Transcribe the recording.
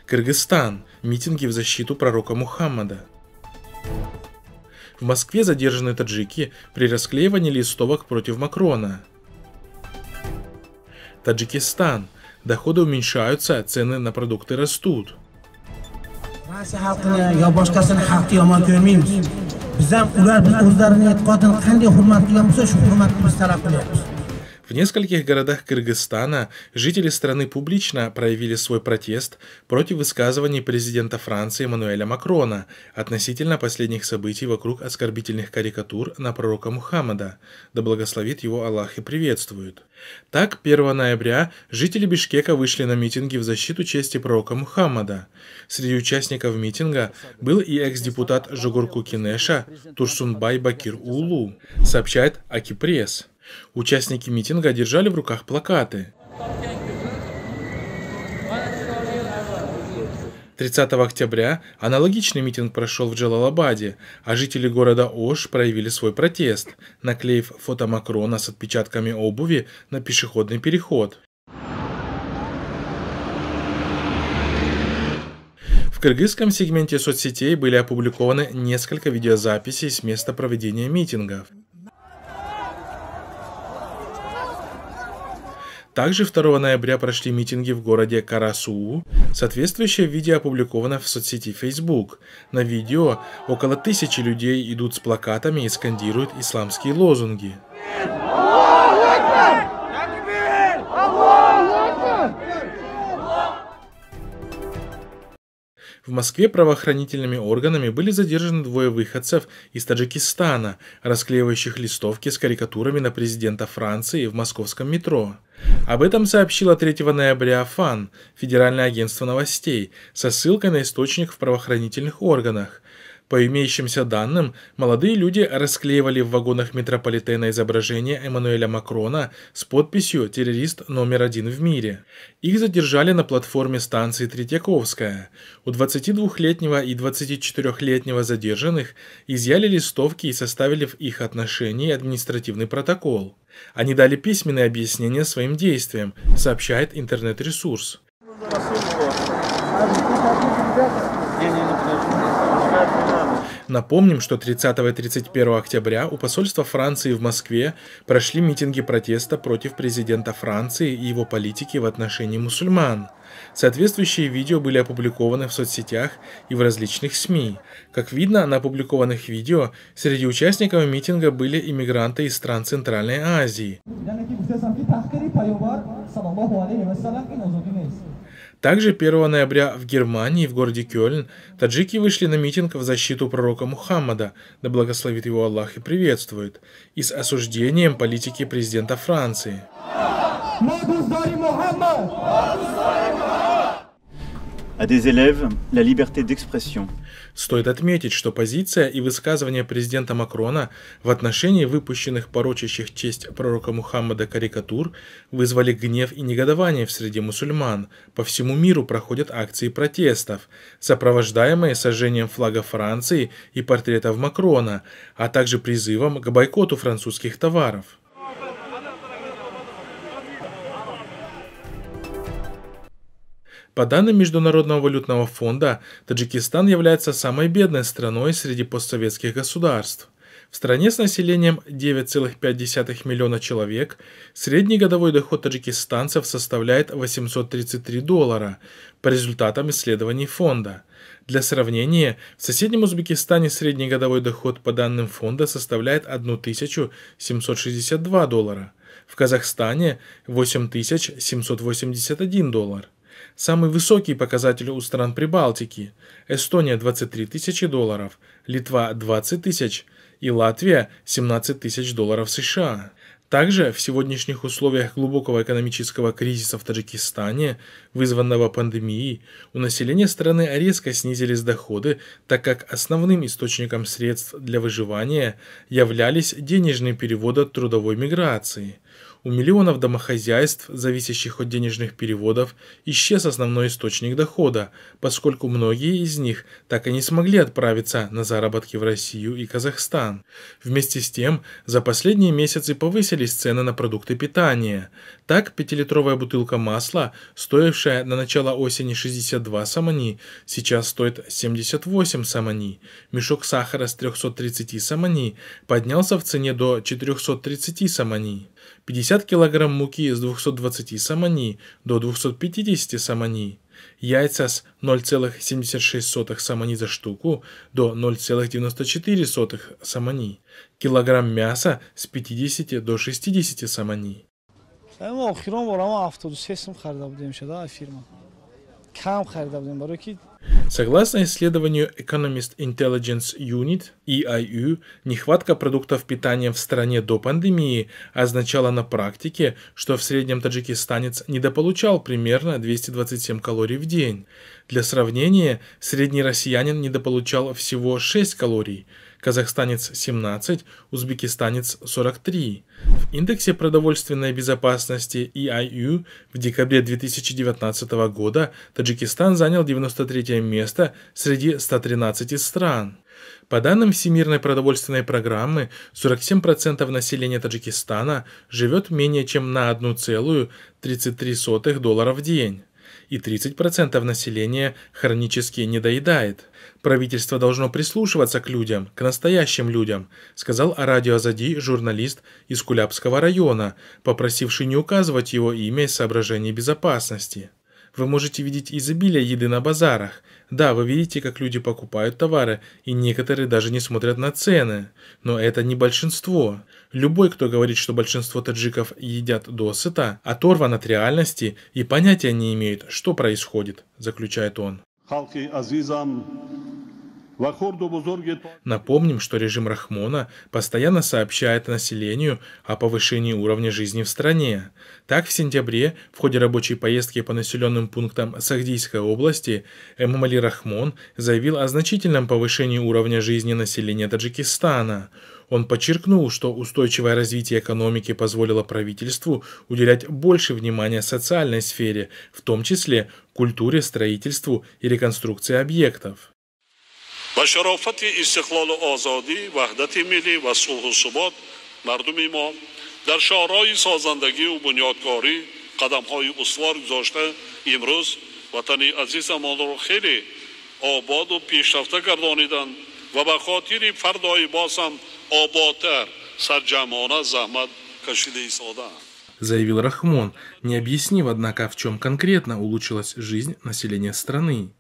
Кыргызстан. Митинги в защиту пророка Мухаммада. В Москве задержаны таджики при расклеивании листовок против Макрона. Таджикистан. Доходы уменьшаются, цены на продукты растут. В нескольких городах Кыргызстана жители страны публично проявили свой протест против высказываний президента Франции Эммануэля Макрона относительно последних событий вокруг оскорбительных карикатур на пророка Мухаммада, да благословит его Аллах и приветствует. Так, 1 ноября жители Бишкека вышли на митинги в защиту чести пророка Мухаммада. Среди участников митинга был и экс-депутат Жогорку-Кинеша Турсунбай Бакир Улу, сообщает Аки Пресс. Участники митинга держали в руках плакаты. 30 октября аналогичный митинг прошел в Джалалабаде, а жители города Ош проявили свой протест, наклеив фото Макрона с отпечатками обуви на пешеходный переход. В кыргызском сегменте соцсетей были опубликованы несколько видеозаписей с места проведения митингов. Также 2 ноября прошли митинги в городе Карасуу. Соответствующее видео опубликовано в соцсети Facebook. На видео около 1000 людей идут с плакатами и скандируют исламские лозунги. В Москве правоохранительными органами были задержаны 2 выходцев из Таджикистана, расклеивающих листовки с карикатурами на президента Франции в московском метро. Об этом сообщило 3 ноября ФАН, Федеральное агентство новостей, со ссылкой на источник в правоохранительных органах. По имеющимся данным, молодые люди расклеивали в вагонах метрополитена изображение Эммануэля Макрона с подписью «Террорист номер 1 в мире». Их задержали на платформе станции Третьяковская. У 22-летнего и 24-летнего задержанных изъяли листовки и составили в их отношении административный протокол. Они дали письменные объяснения своим действиям, сообщает интернет-ресурс. Напомним, что 30 и 31 октября у посольства Франции в Москве прошли митинги протеста против президента Франции и его политики в отношении мусульман. Соответствующие видео были опубликованы в соцсетях и в различных СМИ. Как видно, на опубликованных видео среди участников митинга были иммигранты из стран Центральной Азии. Также 1 ноября в Германии, в городе Кёльн, таджики вышли на митинг в защиту пророка Мухаммада, да благословит его Аллах и приветствует, и с осуждением политики президента Франции. À des élèves, la liberté d'expression. Стоит отметить, что позиция и высказывания президента Макрона в отношении выпущенных порочащих честь пророка Мухаммада карикатур вызвали гнев и негодование в среде мусульман. По всему миру проходят акции протестов, сопровождаемые сожжением флага Франции и портретов Макрона, а также призывом к бойкоту французских товаров. По данным Международного валютного фонда, Таджикистан является самой бедной страной среди постсоветских государств. В стране с населением 9,5 миллиона человек средний годовой доход таджикистанцев составляет $833 по результатам исследований фонда. Для сравнения, в соседнем Узбекистане средний годовой доход по данным фонда составляет $1762, в Казахстане $8781. Самый высокий показатель у стран Прибалтики – Эстония $23 тысячи, Литва $20 тысяч и Латвия $17 тысяч США. Также в сегодняшних условиях глубокого экономического кризиса в Таджикистане, вызванного пандемией, у населения страны резко снизились доходы, так как основным источником средств для выживания являлись денежные переводы от трудовой миграции. У миллионов домохозяйств, зависящих от денежных переводов, исчез основной источник дохода, поскольку многие из них так и не смогли отправиться на заработки в Россию и Казахстан. Вместе с тем, за последние месяцы повысились цены на продукты питания. Так, 5-литровая бутылка масла, стоившая на начало осени 62 самани, сейчас стоит 78 самани. Мешок сахара с 330 самани поднялся в цене до 430 самани. 50 килограмм муки с 220 самани до 250 самани. Яйца с 0,76 самани за штуку до 0,94 самани. Килограмм мяса с 50 до 60 самани. Согласно исследованию Economist Intelligence Unit, EIU, нехватка продуктов питания в стране до пандемии означала на практике, что в среднем таджикистанец недополучал примерно 227 калорий в день. Для сравнения, средний россиянин недополучал всего 6 калорий, казахстанец 17, узбекистанец 43. В индексе продовольственной безопасности EIU в декабре 2019 года Таджикистан занял 93 место среди 113 стран. По данным Всемирной продовольственной программы, 47% населения Таджикистана живет менее чем на $1,33 в день. И 30% населения хронически недоедает. Правительство должно прислушиваться к людям, к настоящим людям, сказал Радио Азади журналист из Кулябского района, попросивший не указывать его имя из соображений безопасности. Вы можете видеть изобилие еды на базарах. Да, вы видите, как люди покупают товары, и некоторые даже не смотрят на цены. Но это не большинство. Любой, кто говорит, что большинство таджиков едят досыта, оторван от реальности и понятия не имеет, что происходит, заключает он. Напомним, что режим Рахмона постоянно сообщает населению о повышении уровня жизни в стране. Так, в сентябре, в ходе рабочей поездки по населенным пунктам Сагдийской области, Эмомали Рахмон заявил о значительном повышении уровня жизни населения Таджикистана. Он подчеркнул, что устойчивое развитие экономики позволило правительству уделять больше внимания социальной сфере, в том числе культуре, строительству и реконструкции объектов. با شرافت استقلال و آزادی وحدت ملی و صلح و ثبات مردم ما در شاهراه سازندگی و بنیادکاری قدم‌های استوار گذاشته امروز وطن عزیزمان را خیلی آباد و پیشرفته گردانیدند و به خاطر فردای باز هم آبادتر سرجمانه زحمت کشیده ایستادند. Заявил Рахмон, не объяснив, однако, в чем конкретно улучшилась жизнь населения страны.